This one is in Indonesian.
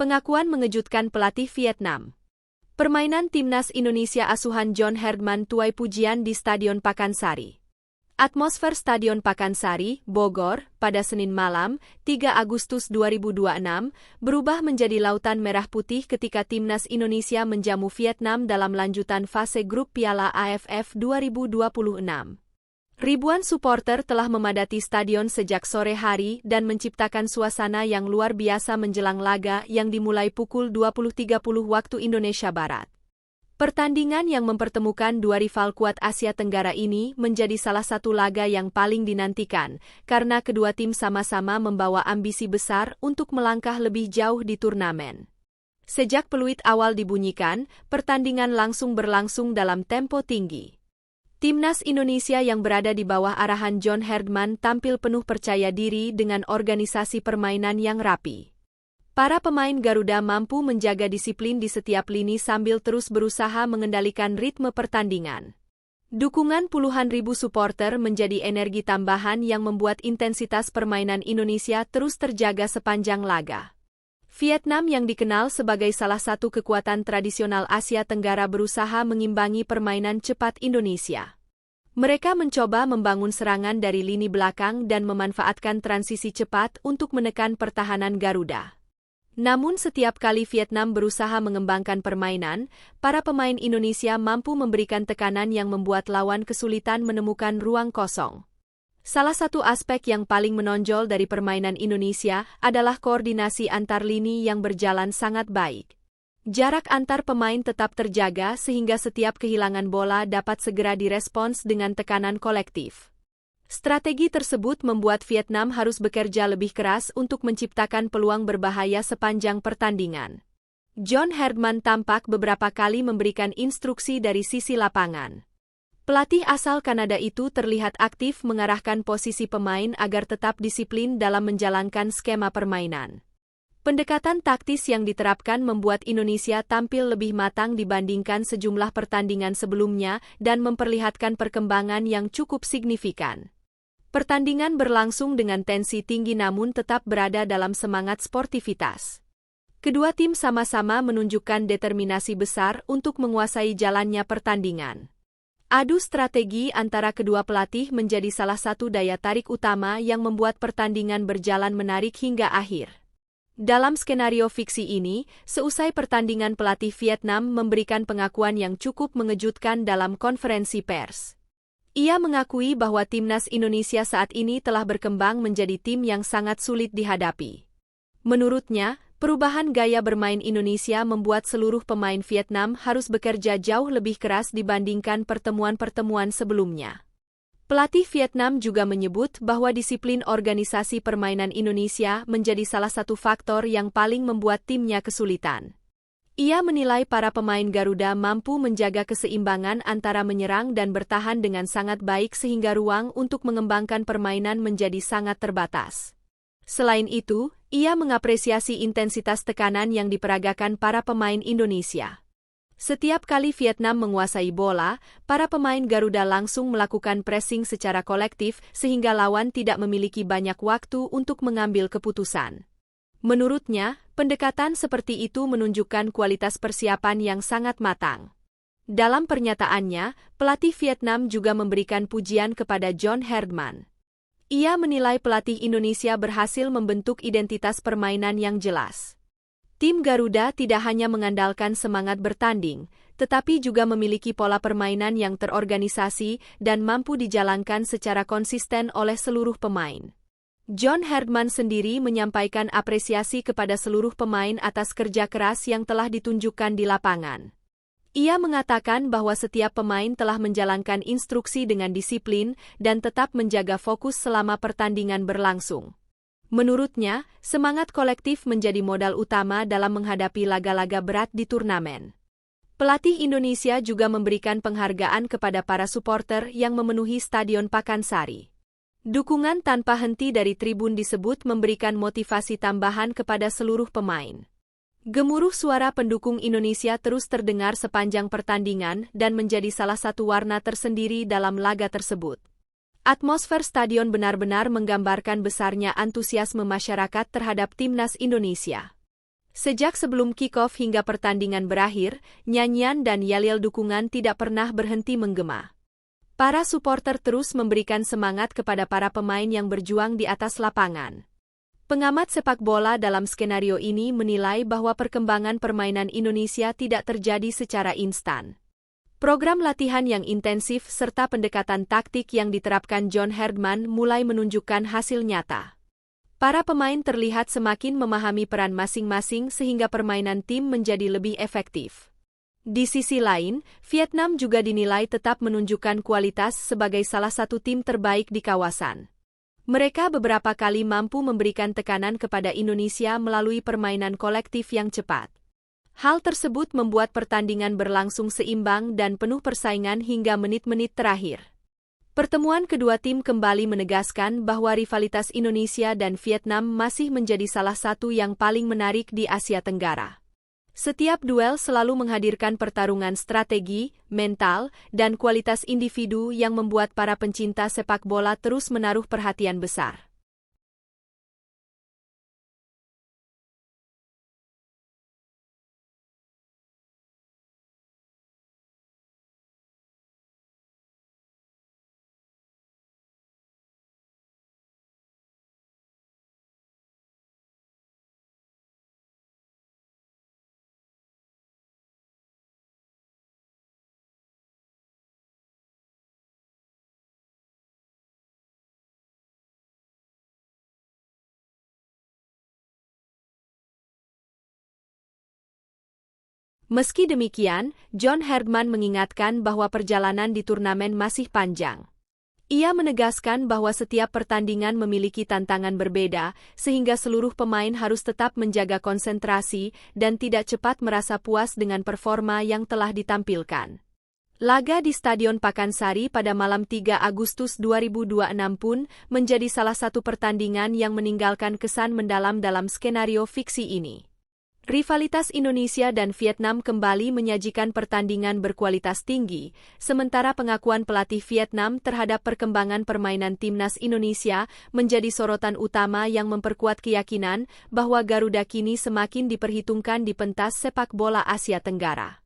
Pengakuan mengejutkan pelatih Vietnam. Permainan timnas Indonesia asuhan John Herdman tuai pujian di Stadion Pakansari. Atmosfer Stadion Pakansari, Bogor, pada Senin malam, 3 Agustus 2026, berubah menjadi lautan merah putih ketika timnas Indonesia menjamu Vietnam dalam lanjutan fase grup Piala AFF 2026. Ribuan supporter telah memadati stadion sejak sore hari dan menciptakan suasana yang luar biasa menjelang laga yang dimulai pukul 20.30 waktu Indonesia Barat. Pertandingan yang mempertemukan dua rival kuat Asia Tenggara ini menjadi salah satu laga yang paling dinantikan karena kedua tim sama-sama membawa ambisi besar untuk melangkah lebih jauh di turnamen. Sejak peluit awal dibunyikan, pertandingan langsung berlangsung dalam tempo tinggi. Timnas Indonesia yang berada di bawah arahan John Herdman tampil penuh percaya diri dengan organisasi permainan yang rapi. Para pemain Garuda mampu menjaga disiplin di setiap lini sambil terus berusaha mengendalikan ritme pertandingan. Dukungan puluhan ribu supporter menjadi energi tambahan yang membuat intensitas permainan Indonesia terus terjaga sepanjang laga. Vietnam yang dikenal sebagai salah satu kekuatan tradisional Asia Tenggara berusaha mengimbangi permainan cepat Indonesia. Mereka mencoba membangun serangan dari lini belakang dan memanfaatkan transisi cepat untuk menekan pertahanan Garuda. Namun setiap kali Vietnam berusaha mengembangkan permainan, para pemain Indonesia mampu memberikan tekanan yang membuat lawan kesulitan menemukan ruang kosong. Salah satu aspek yang paling menonjol dari permainan Indonesia adalah koordinasi antar lini yang berjalan sangat baik. Jarak antar pemain tetap terjaga sehingga setiap kehilangan bola dapat segera direspons dengan tekanan kolektif. Strategi tersebut membuat Vietnam harus bekerja lebih keras untuk menciptakan peluang berbahaya sepanjang pertandingan. John Herdman tampak beberapa kali memberikan instruksi dari sisi lapangan. Pelatih asal Kanada itu terlihat aktif mengarahkan posisi pemain agar tetap disiplin dalam menjalankan skema permainan. Pendekatan taktis yang diterapkan membuat Indonesia tampil lebih matang dibandingkan sejumlah pertandingan sebelumnya dan memperlihatkan perkembangan yang cukup signifikan. Pertandingan berlangsung dengan tensi tinggi namun tetap berada dalam semangat sportivitas. Kedua tim sama-sama menunjukkan determinasi besar untuk menguasai jalannya pertandingan. Adu strategi antara kedua pelatih menjadi salah satu daya tarik utama yang membuat pertandingan berjalan menarik hingga akhir. Dalam skenario fiksi ini, seusai pertandingan pelatih Vietnam memberikan pengakuan yang cukup mengejutkan dalam konferensi pers. Ia mengakui bahwa timnas Indonesia saat ini telah berkembang menjadi tim yang sangat sulit dihadapi. Menurutnya, perubahan gaya bermain Indonesia membuat seluruh pemain Vietnam harus bekerja jauh lebih keras dibandingkan pertemuan-pertemuan sebelumnya. Pelatih Vietnam juga menyebut bahwa disiplin organisasi permainan Indonesia menjadi salah satu faktor yang paling membuat timnya kesulitan. Ia menilai para pemain Garuda mampu menjaga keseimbangan antara menyerang dan bertahan dengan sangat baik sehingga ruang untuk mengembangkan permainan menjadi sangat terbatas. Selain itu, ia mengapresiasi intensitas tekanan yang diperagakan para pemain Indonesia. Setiap kali Vietnam menguasai bola, para pemain Garuda langsung melakukan pressing secara kolektif sehingga lawan tidak memiliki banyak waktu untuk mengambil keputusan. Menurutnya, pendekatan seperti itu menunjukkan kualitas persiapan yang sangat matang. Dalam pernyataannya, pelatih Vietnam juga memberikan pujian kepada John Herdman. Ia menilai pelatih Indonesia berhasil membentuk identitas permainan yang jelas. Tim Garuda tidak hanya mengandalkan semangat bertanding, tetapi juga memiliki pola permainan yang terorganisasi dan mampu dijalankan secara konsisten oleh seluruh pemain. John Herdman sendiri menyampaikan apresiasi kepada seluruh pemain atas kerja keras yang telah ditunjukkan di lapangan. Ia mengatakan bahwa setiap pemain telah menjalankan instruksi dengan disiplin dan tetap menjaga fokus selama pertandingan berlangsung. Menurutnya, semangat kolektif menjadi modal utama dalam menghadapi laga-laga berat di turnamen. Pelatih Indonesia juga memberikan penghargaan kepada para supporter yang memenuhi Stadion Pakansari. Dukungan tanpa henti dari tribun disebut memberikan motivasi tambahan kepada seluruh pemain. Gemuruh suara pendukung Indonesia terus terdengar sepanjang pertandingan dan menjadi salah satu warna tersendiri dalam laga tersebut. Atmosfer stadion benar-benar menggambarkan besarnya antusiasme masyarakat terhadap timnas Indonesia. Sejak sebelum kick-off hingga pertandingan berakhir, nyanyian dan yel-yel dukungan tidak pernah berhenti menggema. Para supporter terus memberikan semangat kepada para pemain yang berjuang di atas lapangan. Pengamat sepak bola dalam skenario ini menilai bahwa perkembangan permainan Indonesia tidak terjadi secara instan. Program latihan yang intensif serta pendekatan taktik yang diterapkan John Herdman mulai menunjukkan hasil nyata. Para pemain terlihat semakin memahami peran masing-masing sehingga permainan tim menjadi lebih efektif. Di sisi lain, Vietnam juga dinilai tetap menunjukkan kualitas sebagai salah satu tim terbaik di kawasan. Mereka beberapa kali mampu memberikan tekanan kepada Indonesia melalui permainan kolektif yang cepat. Hal tersebut membuat pertandingan berlangsung seimbang dan penuh persaingan hingga menit-menit terakhir. Pertemuan kedua tim kembali menegaskan bahwa rivalitas Indonesia dan Vietnam masih menjadi salah satu yang paling menarik di Asia Tenggara. Setiap duel selalu menghadirkan pertarungan strategi, mental, dan kualitas individu yang membuat para pencinta sepak bola terus menaruh perhatian besar. Meski demikian, John Herdman mengingatkan bahwa perjalanan di turnamen masih panjang. Ia menegaskan bahwa setiap pertandingan memiliki tantangan berbeda, sehingga seluruh pemain harus tetap menjaga konsentrasi dan tidak cepat merasa puas dengan performa yang telah ditampilkan. Laga di Stadion Pakansari pada malam 3 Agustus 2026 pun menjadi salah satu pertandingan yang meninggalkan kesan mendalam dalam skenario fiksi ini. Rivalitas Indonesia dan Vietnam kembali menyajikan pertandingan berkualitas tinggi, sementara pengakuan pelatih Vietnam terhadap perkembangan permainan timnas Indonesia menjadi sorotan utama yang memperkuat keyakinan bahwa Garuda kini semakin diperhitungkan di pentas sepak bola Asia Tenggara.